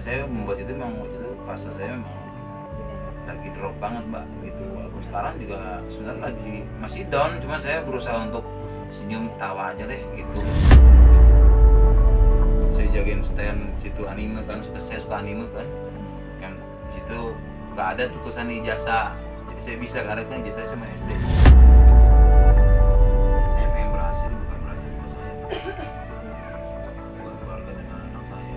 saya membuat itu memang waktu itu fase saya memang lagi drop banget mbak gitu. Walaupun sekarang juga sebenarnya lagi masih down, cuman saya berusaha untuk senyum tawa aja deh gitu. Saya jagain stand situ anime kan, saya suka anime kan, yang situ nggak ada tulisan ijazah, jadi saya bisa karena kan ijazah sama SD. Saya pengen berhasil, bukan berhasil buat saya, buat keluarga dan anak saya.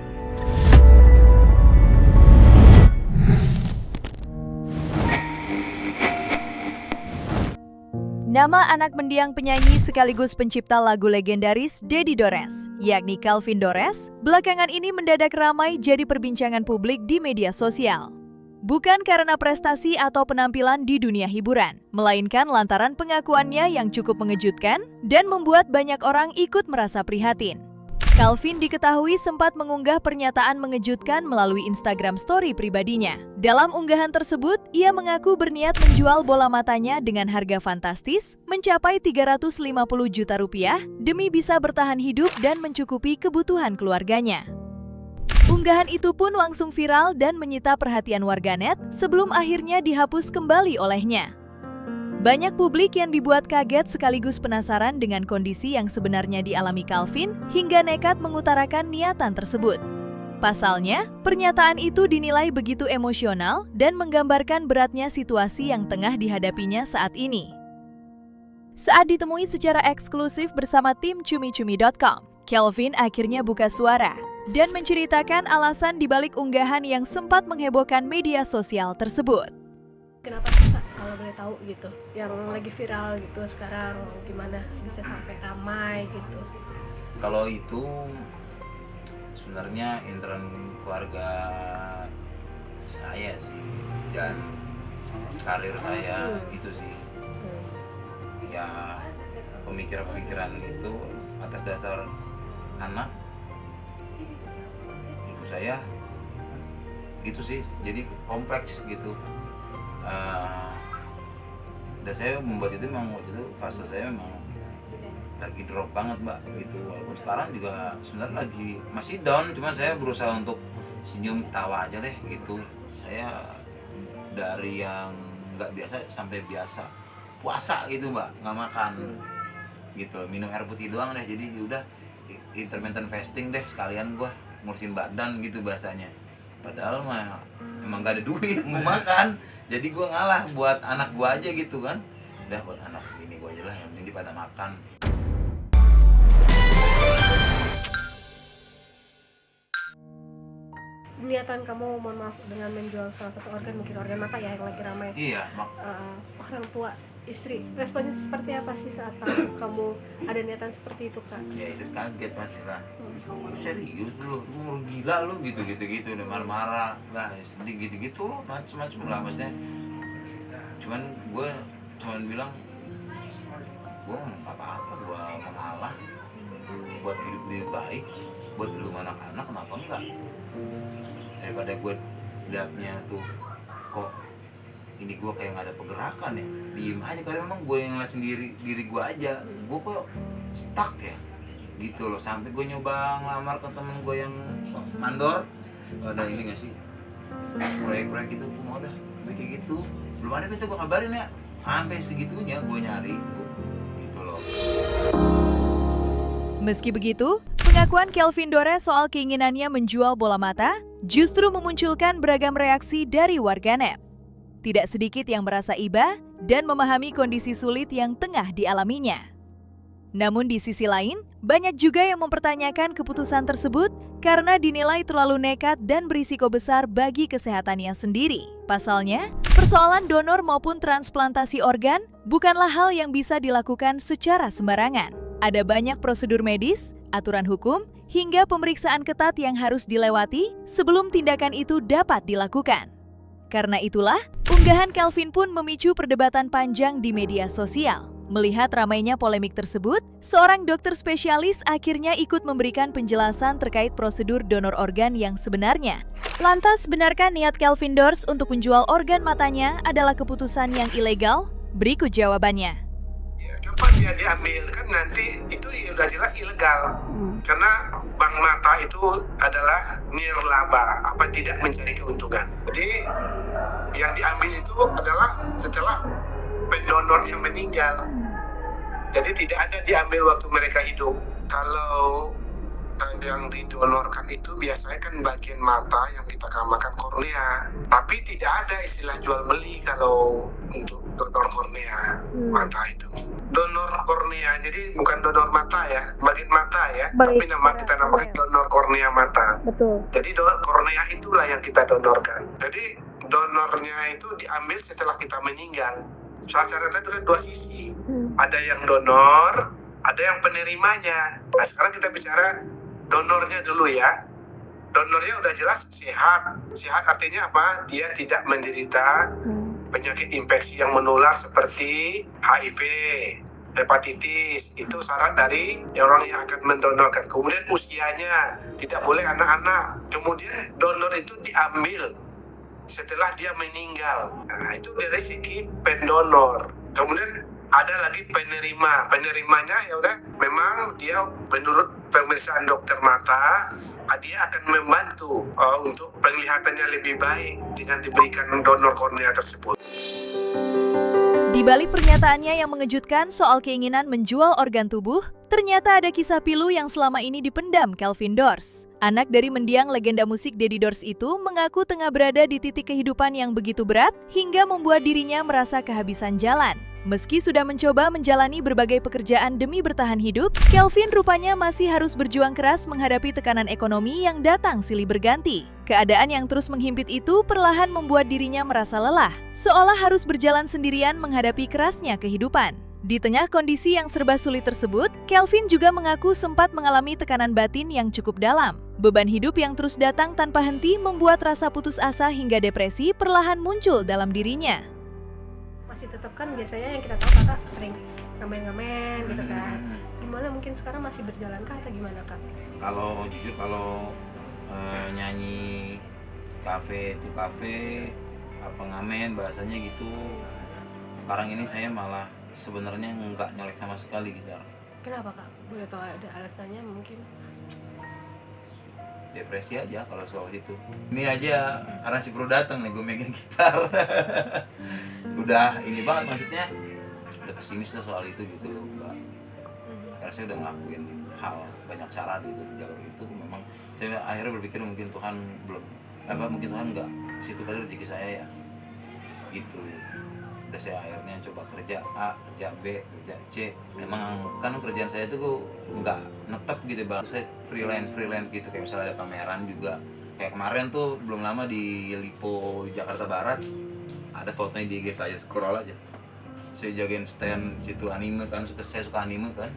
Nama anak mendiang penyanyi sekaligus pencipta lagu legendaris Deddy Dores, yakni Calvin Dores, belakangan ini mendadak ramai jadi perbincangan publik di media sosial. Bukan karena prestasi atau penampilan di dunia hiburan, melainkan lantaran pengakuannya yang cukup mengejutkan dan membuat banyak orang ikut merasa prihatin. Calvin diketahui sempat mengunggah pernyataan mengejutkan melalui Instagram story pribadinya. Dalam unggahan tersebut, ia mengaku berniat menjual bola matanya dengan harga fantastis mencapai 350 juta rupiah demi bisa bertahan hidup dan mencukupi kebutuhan keluarganya. Unggahan itu pun langsung viral dan menyita perhatian warganet sebelum akhirnya dihapus kembali olehnya. Banyak publik yang dibuat kaget sekaligus penasaran dengan kondisi yang sebenarnya dialami Calvin hingga nekat mengutarakan niatan tersebut. Pasalnya, pernyataan itu dinilai begitu emosional dan menggambarkan beratnya situasi yang tengah dihadapinya saat ini. Saat ditemui secara eksklusif bersama tim cumi-cumi.com, Calvin akhirnya buka suara dan menceritakan alasan dibalik unggahan yang sempat menghebohkan media sosial tersebut. Kenapa sih Kak, kalau boleh tahu gitu, yang lagi viral gitu sekarang gimana bisa sampai ramai gitu? Kalau itu sebenarnya intern keluarga saya sih dan karir saya gitu sih. Ya pemikiran-pemikiran itu atas dasar anak ibu saya gitu sih, jadi kompleks gitu. Dan saya membuat itu memang waktu itu fase saya memang lagi drop banget mbak gitu. Walaupun sekarang juga sebenarnya lagi masih down, cuman saya berusaha untuk senyum tawa aja deh gitu. Saya dari yang nggak biasa sampai biasa puasa gitu mbak, nggak makan gitu, minum air putih doang deh. Jadi udah intermittent fasting deh sekalian gua ngurusin badan gitu bahasanya. Padahal mah emang gak ada duit mau makan. Jadi gue ngalah buat anak gue aja gitu kan. Udah buat anak ini gue aja lah, yang penting pada makan. Niatan kamu, mohon maaf, dengan menjual salah satu organ, mungkin organ mata ya yang lagi ramai. Iya, Orang tua, istri, responnya seperti apa sih saat tahu kamu ada niatan seperti itu Kak? ya istri kaget pasti lah. Serius lu mau gila lu gitu udah marah-marah lah, sedih gitu loh, macem-macem lah maksudnya. Cuman gue bilang gue nggak apa-apa, gue mengalah buat hidup lebih baik, buat lu anak-anak, kenapa enggak? Daripada gue liatnya tuh kok ini gue kayak nggak ada pergerakan ya, diem aja. Karena memang gue yang ngeliat sendiri diri gue aja, gue kok stuck ya gitu loh. Sampai gue nyoba ngelamar ke temen gue yang mandor, ada ini nggak sih proyek-proyek gitu, gue mau dah kayak gitu, belum ada. Itu gue kabarin ya, sampai segitunya gue nyari itu gitu loh. Meski begitu, pengakuan Calvin Dores soal keinginannya menjual bola mata justru memunculkan beragam reaksi dari warganet. Tidak sedikit yang merasa iba dan memahami kondisi sulit yang tengah dialaminya. Namun di sisi lain, banyak juga yang mempertanyakan keputusan tersebut karena dinilai terlalu nekat dan berisiko besar bagi kesehatannya sendiri. Pasalnya, persoalan donor maupun transplantasi organ bukanlah hal yang bisa dilakukan secara sembarangan. Ada banyak prosedur medis, aturan hukum, hingga pemeriksaan ketat yang harus dilewati sebelum tindakan itu dapat dilakukan. Karena itulah, unggahan Calvin pun memicu perdebatan panjang di media sosial. Melihat ramainya polemik tersebut, seorang dokter spesialis akhirnya ikut memberikan penjelasan terkait prosedur donor organ yang sebenarnya. Lantas, benarkah niat Calvin Dores untuk menjual organ matanya adalah keputusan yang ilegal? Berikut jawabannya. Kapan dia dia diambil kan nanti itu udah jelas ilegal. Karena bank mata itu adalah nirlaba, tidak mencari keuntungan. Jadi yang diambil itu adalah setelah pendonornya meninggal. Jadi tidak ada diambil waktu mereka hidup. Kalau yang didonorkan itu biasanya kan bagian mata yang kita namakan kornea. Tapi tidak ada istilah jual beli kalau untuk donor kornea mata itu. Donor kornea, jadi bukan donor mata ya, bagian mata ya. Tapi kita namakan donor kornea mata. Betul. Jadi kornea itulah yang kita donorkan. Jadi donornya itu diambil setelah kita meninggal. Syaratnya itu kan dua sisi. Ada yang donor, ada yang penerimanya. Nah sekarang kita bicara donornya dulu ya. Donornya udah jelas sehat. Sehat artinya apa? Dia tidak menderita penyakit infeksi yang menular seperti HIV, hepatitis. Itu syarat dari orang yang akan mendonorkan. Kemudian usianya tidak boleh anak-anak. Kemudian donor itu diambil setelah dia meninggal. Nah, itu dari segi pendonor. Kemudian ada lagi penerima. Penerimanya ya udah memang dia menurut pemeriksaan dokter mata dia akan membantu untuk penglihatannya lebih baik dengan diberikan donor kornea tersebut. Di balik pernyataannya yang mengejutkan soal keinginan menjual organ tubuh, ternyata ada kisah pilu yang selama ini dipendam Kelvin Dorst. Anak dari mendiang legenda musik Deddy Dorst itu mengaku tengah berada di titik kehidupan yang begitu berat hingga membuat dirinya merasa kehabisan jalan. Meski sudah mencoba menjalani berbagai pekerjaan demi bertahan hidup, Kelvin rupanya masih harus berjuang keras menghadapi tekanan ekonomi yang datang silih berganti. Keadaan yang terus menghimpit itu perlahan membuat dirinya merasa lelah, seolah harus berjalan sendirian menghadapi kerasnya kehidupan. Di tengah kondisi yang serba sulit tersebut, Kelvin juga mengaku sempat mengalami tekanan batin yang cukup dalam. Beban hidup yang terus datang tanpa henti membuat rasa putus asa hingga depresi perlahan muncul dalam dirinya. Masih tetap kan biasanya yang kita tahu kakak sering ngamen-ngamen gitu kan. Gimana mungkin sekarang masih berjalan kah atau gimana kak? Kalau jujur nyanyi kafe itu kafe apa ngamen bahasanya gitu, sekarang ini saya malah sebenarnya nggak nyolek sama sekali gitar. Kenapa kak? Boleh tahu ada alasannya mungkin? Depresi aja kalau soal itu. Ini aja karena si Bro datang nih gue megang gitar. Udah ini banget maksudnya, udah pesimis lah soal itu gitu loh Mbak. Karena saya udah ngelakuin hal banyak cara di jalur itu, memang saya akhirnya berpikir mungkin Tuhan mungkin Tuhan nggak situ kali rezeki saya ya gitu. Udah saya akhirnya coba kerja A, kerja B, kerja C. Memang kan kerjaan saya itu nggak netep gitu Bang. Saya freelance gitu, kayak misalnya ada pameran juga. Kayak kemarin tuh belum lama di Lipo Jakarta Barat, ada fotonya di IG saya, scroll aja. Saya jagain stand situ anime kan, saya suka anime kan.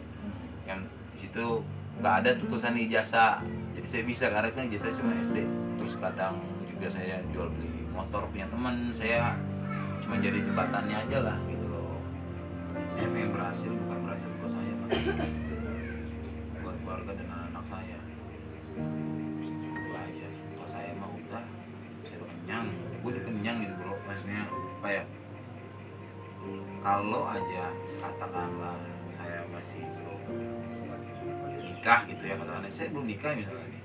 Yang di situ nggak ada tulisan ijazah, jadi saya bisa karena kan ijazah cuma SD. Terus kadang juga saya jual beli motor punya teman, saya cuma jadi jembatannya aja lah gitu loh. Saya pengen berhasil, bukan berhasil buat saya, buat keluarga dan anak saya. Itu aja. Kalau saya mah udah, saya udah kenyang. Gue udah kenyang gitu bro. Maksudnya apa ya? Kalau aja katakanlah saya masih belum nikah gitu ya, katakanlah saya belum nikah misalnya nih,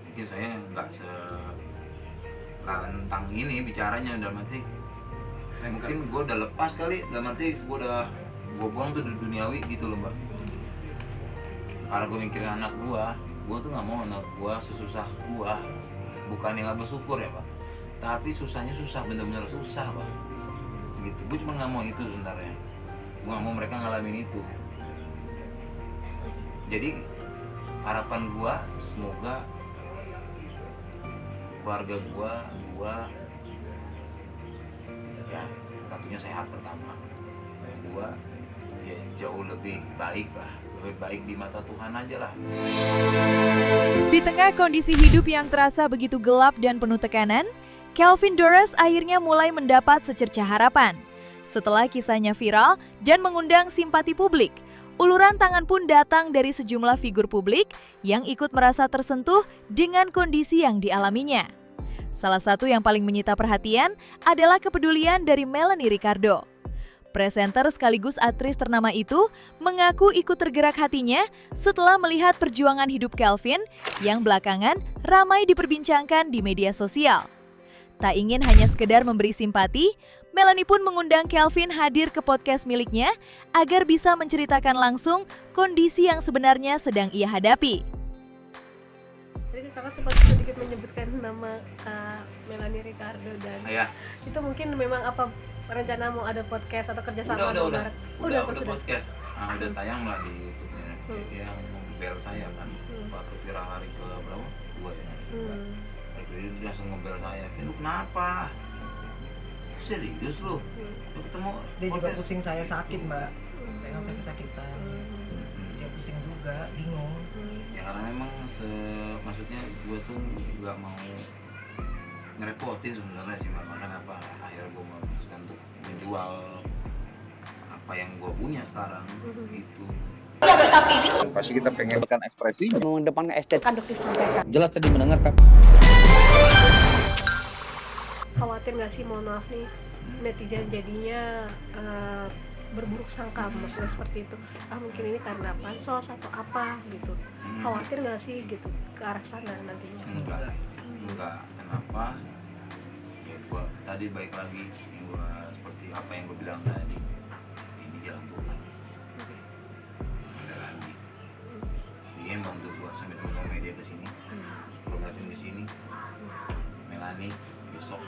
mungkin saya nggak selantang ini bicaranya, dalam arti mungkin gue udah lepas kali, dalam arti gue buang tuh duniawi gitu loh Mbak. Karena gue mikirin anak gue tuh nggak mau anak gue sesusah gue, bukannya nggak bersyukur ya Pak, tapi susahnya susah, bener-bener susah Pak. Gitu, gue cuma nggak mau itu sebenarnya, gue nggak mau mereka ngalamin itu. Jadi harapan gue semoga keluarga gue ya tentunya sehat pertama, kedua ya jauh lebih baik lah, lebih baik di mata Tuhan aja lah. Di tengah kondisi hidup yang terasa begitu gelap dan penuh tekanan, Kelvin Dorst akhirnya mulai mendapat secercah harapan. Setelah kisahnya viral dan mengundang simpati publik, uluran tangan pun datang dari sejumlah figur publik yang ikut merasa tersentuh dengan kondisi yang dialaminya. Salah satu yang paling menyita perhatian adalah kepedulian dari Melanie Ricardo. Presenter sekaligus aktris ternama itu mengaku ikut tergerak hatinya setelah melihat perjuangan hidup Calvin yang belakangan ramai diperbincangkan di media sosial. Tak ingin hanya sekedar memberi simpati, Melanie pun mengundang Calvin hadir ke podcast miliknya agar bisa menceritakan langsung kondisi yang sebenarnya sedang ia hadapi. Jadi kakak sempat sedikit menyebutkan nama Melanie Ricardo dan itu mungkin memang apa rencana mau ada podcast atau kerjasama? Udah podcast. Udah tayang lah di YouTube-nya. Dia ngebel saya kan. Waktu viral hari ke berapa? 2 ya. Jadi dia langsung ngebel saya. Lu kenapa? Serius lu? Lu ketemu dia juga pusing, saya sakit mbak, saya kan sakit-sakitan, dia pusing juga, bingung. Ya karena memang maksudnya gue tuh nggak mau ngerepotin sebenarnya sih, makanya apa akhirnya gue memutuskan untuk menjual apa yang gue punya sekarang itu. Pasti kita pengen ekspresi mengedepankan estetika jelas tadi mendengar kan. Khawatir nggak sih, mohon maaf nih, netizen jadinya berburuk sangka, maksudnya seperti itu, mungkin ini karena pansos atau apa gitu, khawatir nggak sih gitu ke arah sana nantinya? Enggak, kenapa? Ya gua tadi baik lagi, gua seperti apa yang gua bilang tadi, ini jalan Tuhan. Ada lagi, dia yang bantu gua sampai teman-teman media kesini, programin di sini, Melanie besok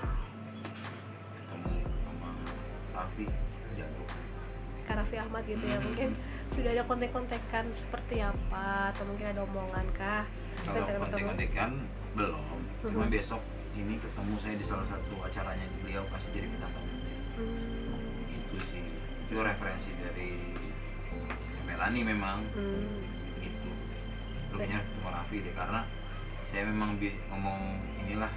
ketemu sama Raffi jatuh. Kak Raffi Ahmad gitu ya, mungkin sudah ada kontek-kontekan seperti apa atau mungkin ada omongan kah? Kalau kontek-kontekan belum, cuma besok ini ketemu saya di salah satu acaranya beliau kasih jadi bintang tamu. Itu sih, itu referensi dari Melanie memang gitu. Lu kayaknya ketemu Raffi deh, karena saya memang ngomong inilah